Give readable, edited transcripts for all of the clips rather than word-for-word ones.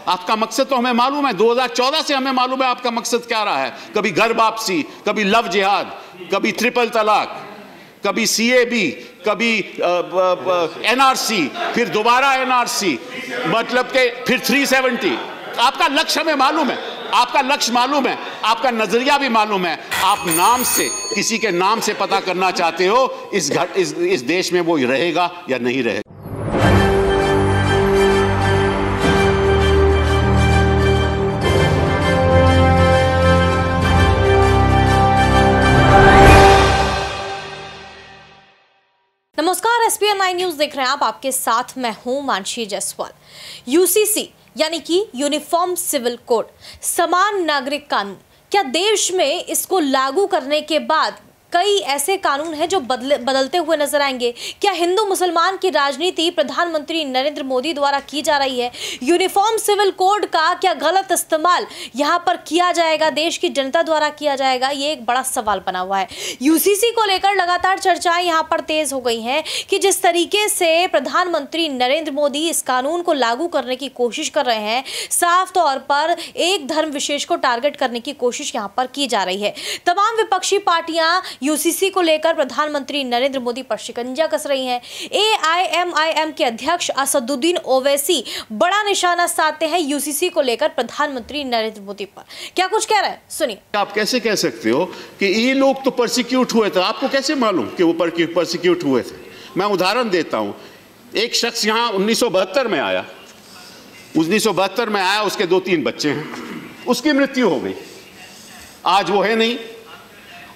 आपका मकसद तो हमें मालूम है, 2014 से हमें मालूम है आपका मकसद क्या रहा है। कभी घर वापसी, कभी लव जिहाद, कभी ट्रिपल तलाक, कभी सीएबी, कभी एनआरसी, फिर दोबारा एनआरसी, मतलब के फिर 370। आपका लक्ष्य हमें मालूम है, आपका लक्ष्य मालूम है, आपका नजरिया भी मालूम है। आप नाम से, किसी के नाम से पता करना चाहते हो इस देश में वो रहेगा या नहीं रहेगा। नमस्कार, एसपीएन 9 न्यूज देख रहे हैं आप। आपके साथ मैं हूं मानसी जायसवाल। यूसीसी यानी कि यूनिफॉर्म सिविल कोड, समान नागरिक कानून, क्या देश में इसको लागू करने के बाद कई ऐसे कानून हैं जो बदलते हुए नजर आएंगे? क्या हिंदू मुसलमान की राजनीति प्रधानमंत्री नरेंद्र मोदी द्वारा की जा रही है? यूनिफॉर्म सिविल कोड का क्या गलत इस्तेमाल यहां पर किया जाएगा, देश की जनता द्वारा किया जाएगा? ये एक बड़ा सवाल बना हुआ है। यूसीसी को लेकर लगातार चर्चाएं यहां पर तेज हो गई हैं कि जिस तरीके से प्रधानमंत्री नरेंद्र मोदी इस कानून को लागू करने की कोशिश कर रहे हैं, साफ तौर पर एक धर्म विशेष को टारगेट करने की कोशिश यहां पर की जा रही है। तमाम विपक्षी पार्टियां यूसीसी को लेकर प्रधानमंत्री नरेंद्र मोदी पर शिकंजा कस रही हैं। एआईएमआईएम के अध्यक्ष असदुद्दीन ओवैसी बड़ा निशाना साधते हैं यूसीसी को लेकर प्रधानमंत्री नरेंद्र मोदी पर। क्या कुछ कह रहे हैं, सुनिए। आप कैसे कह सकते हो कि ये लोग तो परसिक्यूट हुए थे? आपको कैसे मालूम कि वो परसिक्यूट हुए थे? मैं उदाहरण देता हूं। एक शख्स यहां 1972 में आया, 1972 में आया, उसके 2-3 बच्चे हैं, उसकी मृत्यु हो गई, आज वो है नहीं।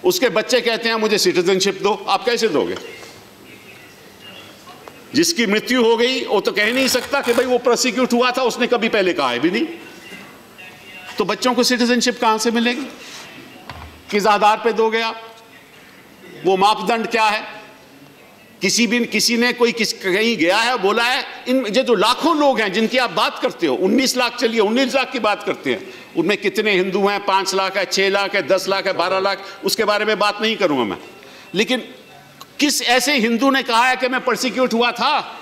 उसके बच्चे कहते हैं मुझे सिटीजनशिप दो। आप कैसे दोगे? जिसकी मृत्यु हो गई वो तो कह नहीं सकता कि भाई वो प्रोसिक्यूट हुआ था, उसने कभी पहले कहा है भी नहीं। तो बच्चों को सिटीजनशिप कहां से मिलेगी? किस आधार पे दोगे आप? वो मापदंड क्या है? किसी ने कोई कहीं गया है, बोला है? इन जो लाखों लोग हैं जिनकी आप बात करते हो, 19 लाख, चलिए 19 लाख की बात करते हैं, उनमें कितने हिंदू हैं? 5 लाख है, 6 लाख है, 10 लाख है, 12 लाख, उसके बारे में बात नहीं करूंगा मैं। लेकिन किस ऐसे हिंदू ने कहा है कि मैं परसिक्यूट हुआ था?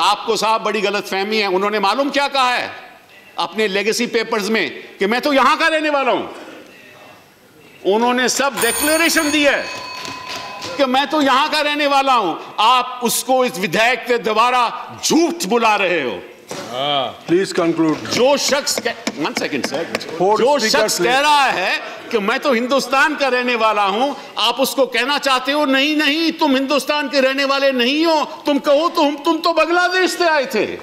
आपको साहब बड़ी गलतफहमी है। उन्होंने मालूम क्या कहा है अपने लेगेसी पेपर्स में कि मैं तो यहां का रहने वाला हूं। उन्होंने सब डिक्लेरेशन दी है कि मैं तो यहां का रहने वाला हूं। आप उसको इस विधेयक के द्वारा झूठ बुला रहे हो। Please conclude. जो शख्स वन सेकंड सर, जो शख्स कह रहा है कि मैं तो हिंदुस्तान का रहने वाला हूं, आप उसको कहना चाहते हो नहीं नहीं तुम हिंदुस्तान के रहने वाले नहीं हो। तुम कहो तो तुम तो बांग्लादेश से आए थे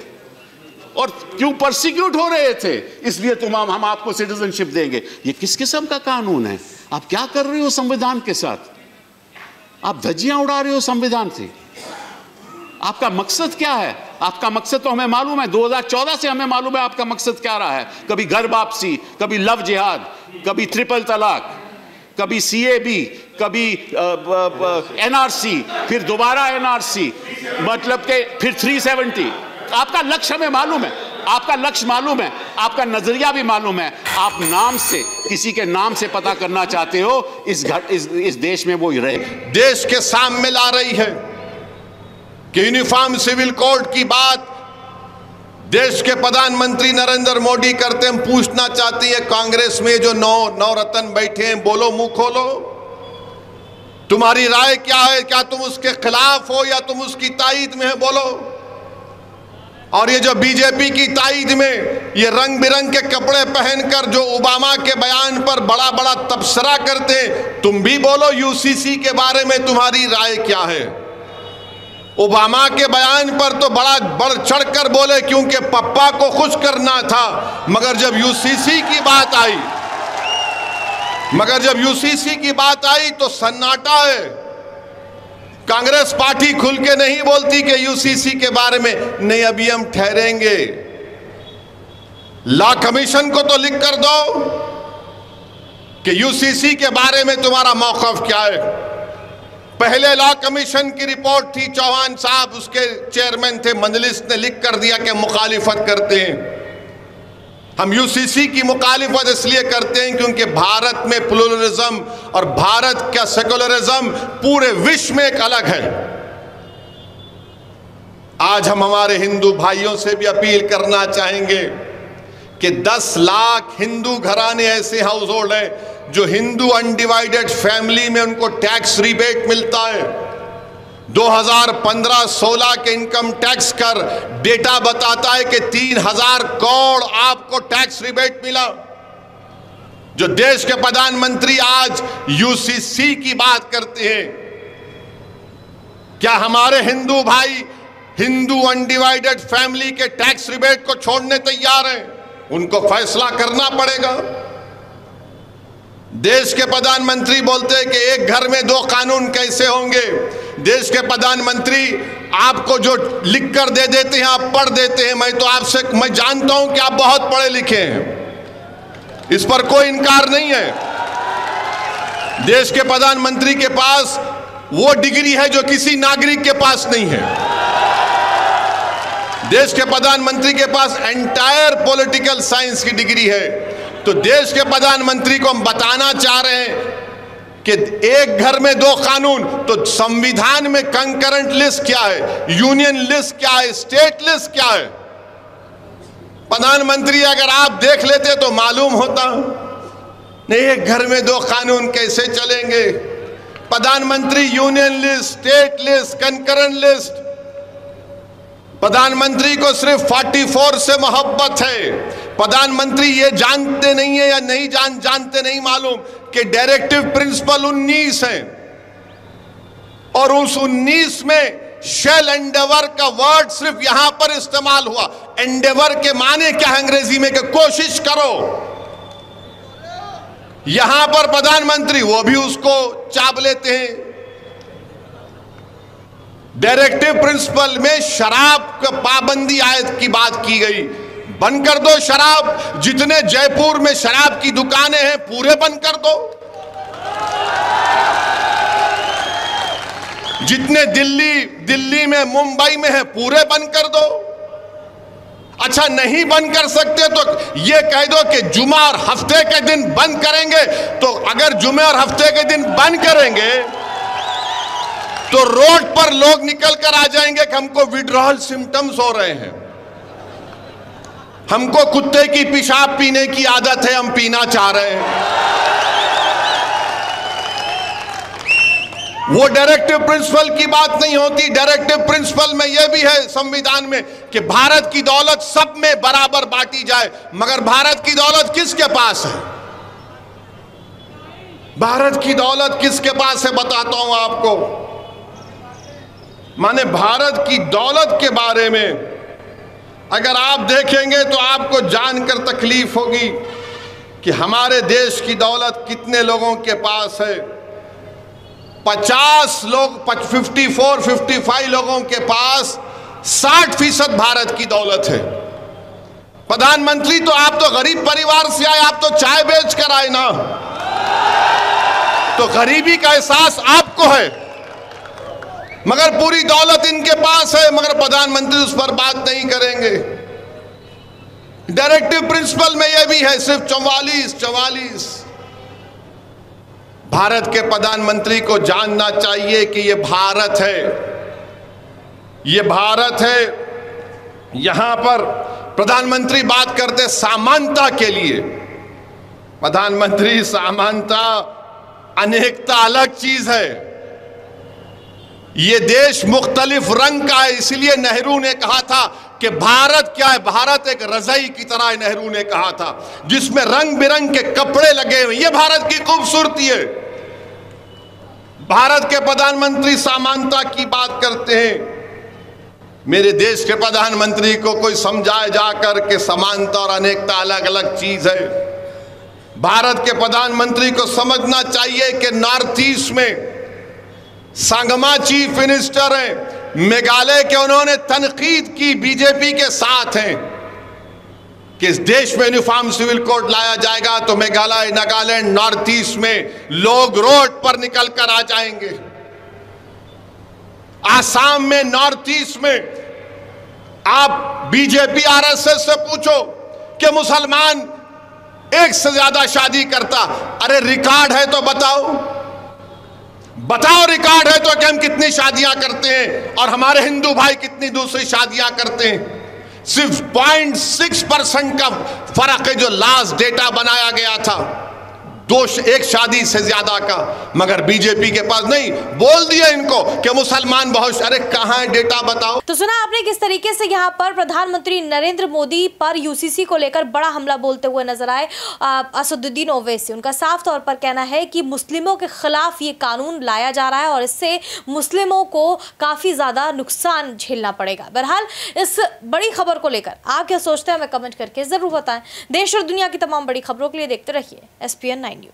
और क्यों परसिक्यूट हो रहे थे, इसलिए हम आपको सिटीजनशिप देंगे। ये किस किस्म का कानून है? आप क्या कर रहे हो संविधान के साथ? आप धज्जियां उड़ा रहे हो संविधान से। आपका मकसद क्या है? आपका मकसद तो हमें मालूम है, 2014 से हमें मालूम है आपका मकसद क्या रहा है। कभी घर वापसी, कभी लव जिहाद, कभी ट्रिपल तलाक, कभी सीएबी, कभी एनआरसी, फिर दोबारा एनआरसी, मतलब के फिर 370। आपका लक्ष्य हमें मालूम है, आपका लक्ष्य मालूम है, आपका नजरिया भी मालूम है। आप नाम से, किसी के नाम से पता करना चाहते हो इस देश में वो रहेगा। देश के सामने ला रही है कि यूनिफॉर्म सिविल कोड की बात देश के प्रधानमंत्री नरेंद्र मोदी करते हैं। पूछना चाहती है कांग्रेस में जो नौ रत्न बैठे हैं, बोलो, मुंह खोलो, तुम्हारी राय क्या है? क्या तुम उसके खिलाफ हो या तुम उसकी ताईद में है? बोलो। और ये जो बीजेपी की ताईद में ये रंग बिरंग के कपड़े पहनकर जो ओबामा के बयान पर बड़ा बड़ा तबसरा करते हैं, तुम भी बोलो यूसीसी के बारे में तुम्हारी राय क्या है? ओबामा के बयान पर तो बड़ा बढ़ चढ़कर बोले क्योंकि पप्पा को खुश करना था, मगर जब यूसीसी की बात आई तो सन्नाटा है। कांग्रेस पार्टी खुल के नहीं बोलती कि यूसीसी के बारे में नहीं, अभी हम ठहरेंगे। लॉ कमीशन को तो लिख कर दो कि यूसीसी के बारे में तुम्हारा मौक़िफ़ क्या है। पहले लॉ कमीशन की रिपोर्ट थी, चौहान साहब उसके चेयरमैन थे, मजलिस ने लिख कर दिया कि मुखालिफत करते हैं। हम यूसीसी की मुखालिफत इसलिए करते हैं क्योंकि भारत में प्लुरलिज्म और भारत का सेकुलरिज्म पूरे विश्व में एक अलग है। आज हम हमारे हिंदू भाइयों से भी अपील करना चाहेंगे कि 10 लाख हिंदू घराने ऐसे हाउस होल्ड हैं जो हिंदू अनडिवाइडेड फैमिली में उनको टैक्स रिबेट मिलता है। 2015-16 के इनकम टैक्स कर डेटा बताता है कि 3000 करोड़ आपको टैक्स रिबेट मिला। जो देश के प्रधानमंत्री आज यूसीसी की बात करते हैं, क्या हमारे हिंदू भाई हिंदू अनडिवाइडेड फैमिली के टैक्स रिबेट को छोड़ने तैयार हैं? उनको फैसला करना पड़ेगा। देश के प्रधानमंत्री बोलते हैं कि एक घर में 2 कानून कैसे होंगे। देश के प्रधानमंत्री आपको जो लिख कर दे देते हैं आप पढ़ देते हैं। मैं जानता हूं कि आप बहुत पढ़े लिखे हैं, इस पर कोई इनकार नहीं है। देश के प्रधानमंत्री के पास वो डिग्री है जो किसी नागरिक के पास नहीं है। देश के प्रधानमंत्री के पास एंटायर पॉलिटिकल साइंस की डिग्री है। तो देश के प्रधानमंत्री को हम बताना चाह रहे हैं कि एक घर में 2 कानून, तो संविधान में कंकरेंट लिस्ट क्या है, यूनियन लिस्ट क्या है, स्टेट लिस्ट क्या है? प्रधानमंत्री अगर आप देख लेते तो मालूम होता। नहीं, एक घर में 2 कानून कैसे चलेंगे? प्रधानमंत्री union list, state list, concurrent list. प्रधानमंत्री को सिर्फ 44 से मोहब्बत है। प्रधानमंत्री ये जानते नहीं है या नहीं जानते नहीं मालूम कि डायरेक्टिव प्रिंसिपल 19 है और उस 19 में शेल एंडेवर का वर्ड सिर्फ यहां पर इस्तेमाल हुआ। एंडेवर के माने क्या है अंग्रेजी में? कि कोशिश करो। यहां पर प्रधानमंत्री वो भी उसको चाप लेते हैं। डायरेक्टिव प्रिंसिपल में शराब का पाबंदी आयत की बात की गई। बंद कर दो शराब। जितने जयपुर में शराब की दुकानें हैं पूरे बंद कर दो। जितने दिल्ली में मुंबई में है पूरे बंद कर दो। अच्छा, नहीं बंद कर सकते तो ये कह दो कि जुमा और हफ्ते के दिन बंद करेंगे। तो अगर जुमे और हफ्ते के दिन बंद करेंगे तो रोड पर लोग निकल कर आ जाएंगे कि हमको विड्रॉल सिम्टम्स हो रहे हैं, हमको कुत्ते की पेशाब पीने की आदत है, हम पीना चाह रहे हैं। वो डायरेक्टिव प्रिंसिपल की बात नहीं होती। डायरेक्टिव प्रिंसिपल में यह भी है संविधान में कि भारत की दौलत सब में बराबर बांटी जाए। मगर भारत की दौलत किसके पास है? भारत की दौलत किसके पास है बताता हूं आपको। माने भारत की दौलत के बारे में अगर आप देखेंगे तो आपको जानकर तकलीफ होगी कि हमारे देश की दौलत कितने लोगों के पास है। 50 लोग 55 लोगों के पास 60% भारत की दौलत है। प्रधानमंत्री तो आप तो गरीब परिवार से आए, आप तो चाय बेच कर आए ना, तो गरीबी का एहसास आपको है। मगर पूरी दौलत इनके पास है, मगर प्रधानमंत्री उस पर बात नहीं करेंगे। डायरेक्टिव प्रिंसिपल में यह भी है सिर्फ 44। भारत के प्रधानमंत्री को जानना चाहिए कि यह भारत है, यह भारत है। यहां पर प्रधानमंत्री बात करते समानता के लिए। प्रधानमंत्री, समानता अनेकता अलग चीज है। ये देश मुख्तलिफ रंग का है, इसलिए नेहरू ने कहा था कि भारत क्या है? भारत एक रजाई की तरह है, नेहरू ने कहा था, जिसमें रंग बिरंग के कपड़े लगे हुए। ये भारत की खूबसूरती है। भारत के प्रधानमंत्री समानता की बात करते हैं। मेरे देश के प्रधानमंत्री को कोई समझाए जाकर के समानता और अनेकता अलग अलग चीज है। भारत के प्रधानमंत्री को समझना चाहिए कि नॉर्थ ईस्ट में संगमा चीफ मिनिस्टर हैं मेघालय के, उन्होंने तनकीद की बीजेपी के साथ हैं कि इस देश में यूनिफॉर्म सिविल कोड लाया जाएगा तो मेघालय, नागालैंड, नॉर्थ ईस्ट में लोग रोड पर निकल कर आ जाएंगे। आसाम में, नॉर्थ ईस्ट में आप बीजेपी आरएसएस से पूछो कि मुसलमान एक से ज्यादा शादी करता। अरे रिकॉर्ड है तो बताओ रिकॉर्ड है तो कि हम कितनी शादियां करते हैं और हमारे हिंदू भाई कितनी दूसरी शादियां करते हैं। सिर्फ 0.6% का फर्क है जो लास्ट डेटा बनाया गया था एक शादी से ज्यादा का। मगर बीजेपी के पास नहीं, बोल दिया इनको कि मुसलमान बहुत, अरे कहां है डेटा बताओ। तो सुना आपने किस तरीके से यहाँ पर प्रधानमंत्री नरेंद्र मोदी पर यूसीसी को लेकर बड़ा हमला बोलते हुए नजर आए असदुद्दीन ओवैसी। उनका साफ तौर पर कहना है कि मुस्लिमों के खिलाफ ये कानून लाया जा रहा है और इससे मुस्लिमों को काफी ज्यादा नुकसान झेलना पड़ेगा। बहरहाल इस बड़ी खबर को लेकर आप क्या सोचते हैं हमें कमेंट करके जरूर बताएं। देश और दुनिया की तमाम बड़ी खबरों के लिए देखते रहिए SPN 9।